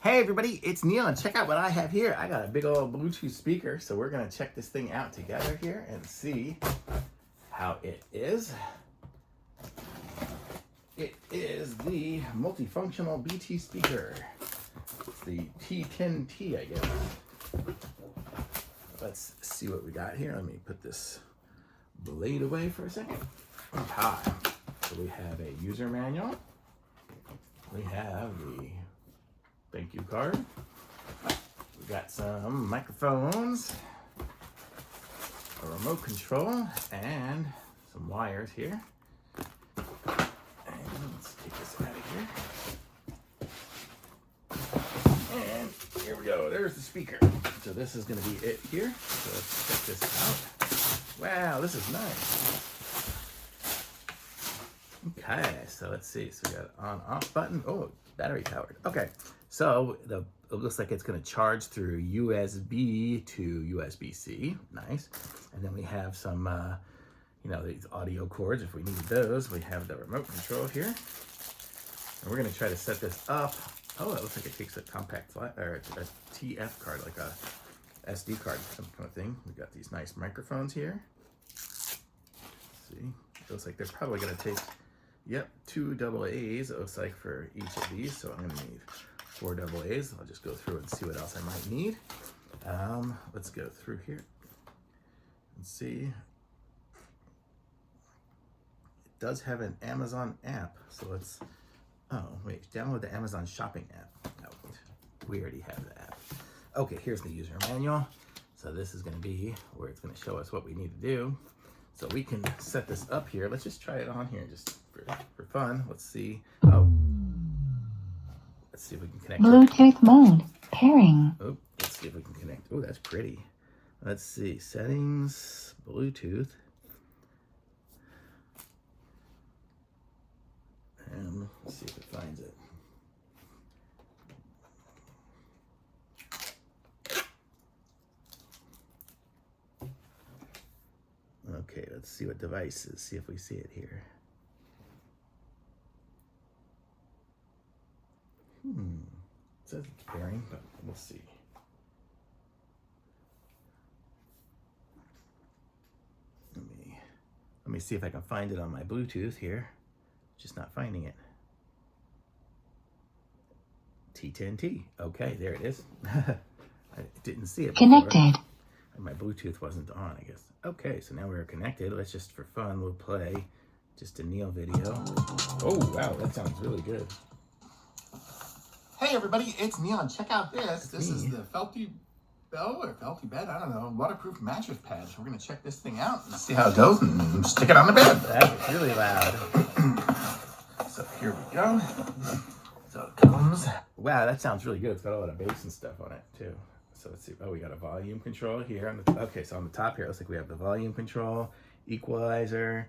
Hey everybody, it's Neil, and check out what I have here. I got a big old Bluetooth speaker, so we're gonna check this thing out together here and see how it is. It is the multifunctional BT speaker. It's the T10T, I guess. Let's see what we got here. Let me put this blade away for a second. Okay, so we have a user manual. We have the thank you card. We got some microphones, a remote control, and some wires here. And let's take this out of here. And here we go. There's the speaker. So this is going to be it here. So let's check this out. Wow, this is nice. Okay, so let's see. So we got an on-off button. Oh, battery powered. Okay, so it looks like it's going to charge through USB to USB-C. Nice. And then we have some, these audio cords if we need those. We have the remote control here. And we're going to try to set this up. Oh, it looks like it takes a compact flat or a TF card, like a SD card, some kind of thing. We've got these nice microphones here. Let's see, it looks like they're probably going to take, yep, 2 AA's, it looks like, for each of these. So I'm going to need 4 AA's. I'll just go through and see what else I might need. Let's go through here and see. It does have an Amazon app, so let's, oh wait, download the Amazon shopping app. No, we already have the app. Okay, here's the user manual. So this is going to be where it's going to show us what we need to do. So we can set this up here. Let's just try it on here just for fun. Let's see. Oh, let's see if we can connect. Bluetooth mode, pairing. Oh, let's see if we can connect. Oh, that's pretty. Let's see, settings, Bluetooth. And let's see if it finds it. Okay, let's see what devices, see if we see it here. It says it's pairing, but we'll see. Let me see if I can find it on my Bluetooth here. Just not finding it. T10T. Okay, there it is. I didn't see it before. Connected. And my Bluetooth wasn't on, I guess. Okay, so now we're connected. Let's just, for fun, we'll play just a Neil video. Oh, wow, that sounds really good. Hey, everybody, it's Neil, and check out this. This is the Felty Bell or Felty Bed, I don't know, waterproof mattress pad. So we're going to check this thing out and see how it goes and stick it on the bed. That was really loud. So here we go. So it comes. Wow, that sounds really good. It's got a lot of bass and stuff on it, too. So let's see. Oh, we got a volume control here. Okay, so on the top here, it looks like we have the volume control, equalizer,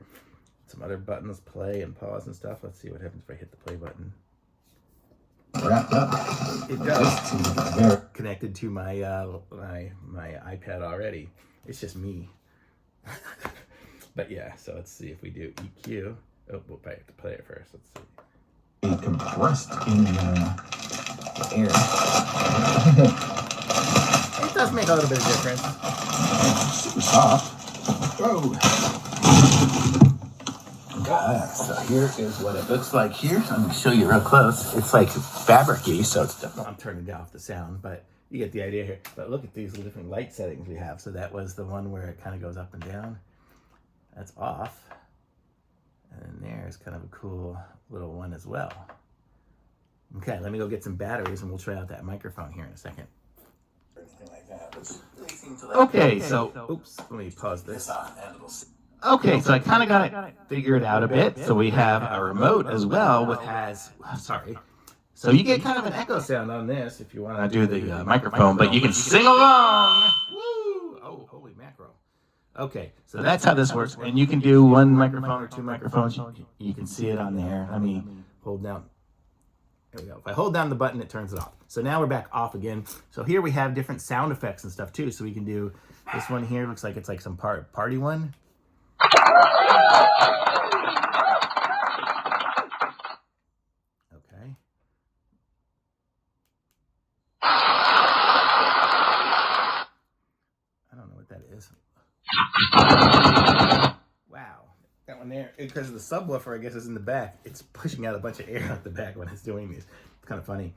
some other buttons, play and pause and stuff. Let's see what happens if I hit the play button. Wrapped up. It does. Connected to my my iPad already. It's just me. But yeah, so let's see if we do EQ. Oh, we'll probably have to play it first. Let's see. Compressed in the air. It does make a little bit of difference. Super soft. Whoa. So here is what it looks like here. I'm going to show you real close. It's like fabric-y, so it's definitely... I'm turning off the sound, but you get the idea here. But look at these different light settings we have. So that was the one where it kind of goes up and down. That's off. And there's kind of a cool little one as well. Okay, let me go get some batteries and we'll try out that microphone here in a second. Anything like that. Okay, so, oops, let me pause this. Okay, so I kind of got it figured out a bit. So we have a remote as well, which has, sorry. So you get kind of an echo sound on this if you want to do the microphone, but you can sing along. Woo! Oh, holy mackerel. Okay, so that's how this works. And you can do 1 microphone or 2 microphones. You can see it on there. Let me hold down. There we go. If I hold down the button, it turns it off. So now we're back off again. So here we have different sound effects and stuff too. So we can do this one here. Looks like it's like some party one. Okay. Wow. That one there, because the subwoofer, I guess, is in the back. It's pushing out a bunch of air out the back when it's doing these. It's kind of funny.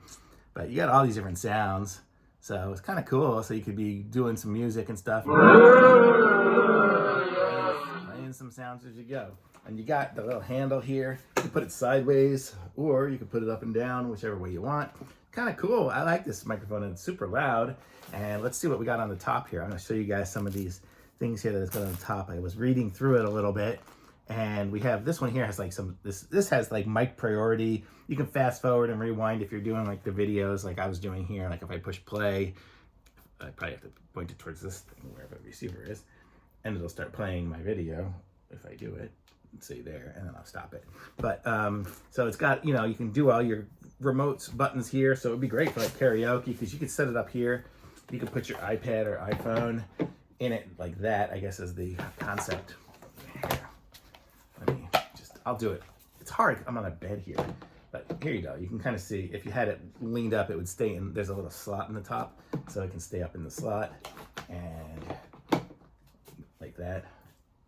But you got all these different sounds. So it's kind of cool. So you could be doing some music and stuff. Playing some sounds as you go. And you got the little handle here. You can put it sideways, or you can put it up and down, whichever way you want. Kind of cool. I like this microphone, and it's super loud. And let's see what we got on the top here. I'm going to show you guys some of these things here that's got on the top. I was reading through it a little bit, and we have this one here has like this has like mic priority. You can fast forward and rewind if you're doing like the videos like I was doing here. Like if I push play, I probably have to point it towards this thing wherever the receiver is, and it'll start playing my video if I do it. See there, and then I'll stop it. But so it's got, you know, you can do all your remotes buttons here, so it would be great for like karaoke, because you could set it up here. You can put your iPad or iPhone in it like that, I guess is the concept. Here. I'll do it. It's hard, I'm on a bed here, but here you go. You can kind of see, if you had it leaned up, it would stay in, there's a little slot in the top, so it can stay up in the slot, and like that.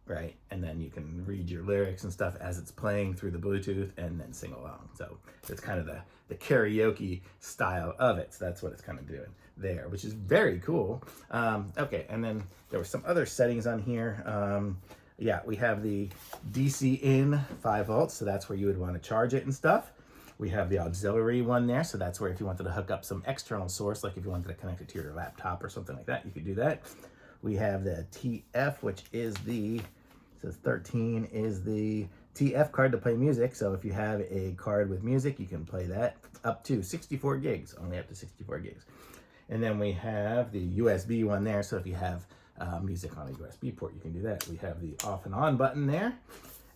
Right, and then you can read your lyrics and stuff as it's playing through the Bluetooth and then sing along. So it's kind of the karaoke style of it. So that's what it's kind of doing there, which is very cool. Okay, and then there were some other settings on here. Yeah, we have the DC in 5 volts, so that's where you would want to charge it and stuff. We have the auxiliary one there, so that's where if you wanted to hook up some external source, like if you wanted to connect it to your laptop or something like that, you could do that. We have the TF, which is the, says 13 is the TF card to play music. So if you have a card with music, you can play that up to 64 gigs, only up to 64 gigs. And then we have the USB one there. So if you have music on a USB port, you can do that. We have the off and on button there.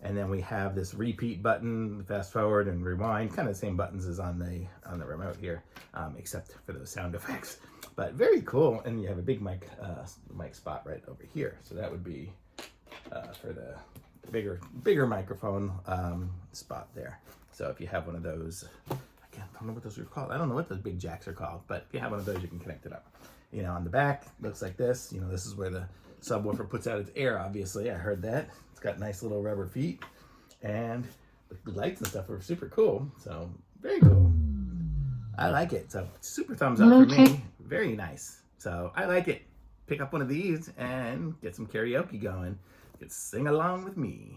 And then we have this repeat button, fast forward and rewind, kind of the same buttons as on the remote here, except for those sound effects. But very cool. And you have a big mic spot right over here. So that would be for the bigger microphone spot there. So if you have one of those, I don't know what those are called. I don't know what those big jacks are called, but if you have one of those, you can connect it up. You know, on the back, looks like this. You know, this is where the subwoofer puts out its air, obviously. I heard that. It's got nice little rubber feet, and the lights and stuff are super cool. So very cool. I like it. So super thumbs up for me. Very nice. So I like it. Pick up one of these and get some karaoke going. Sing along with me.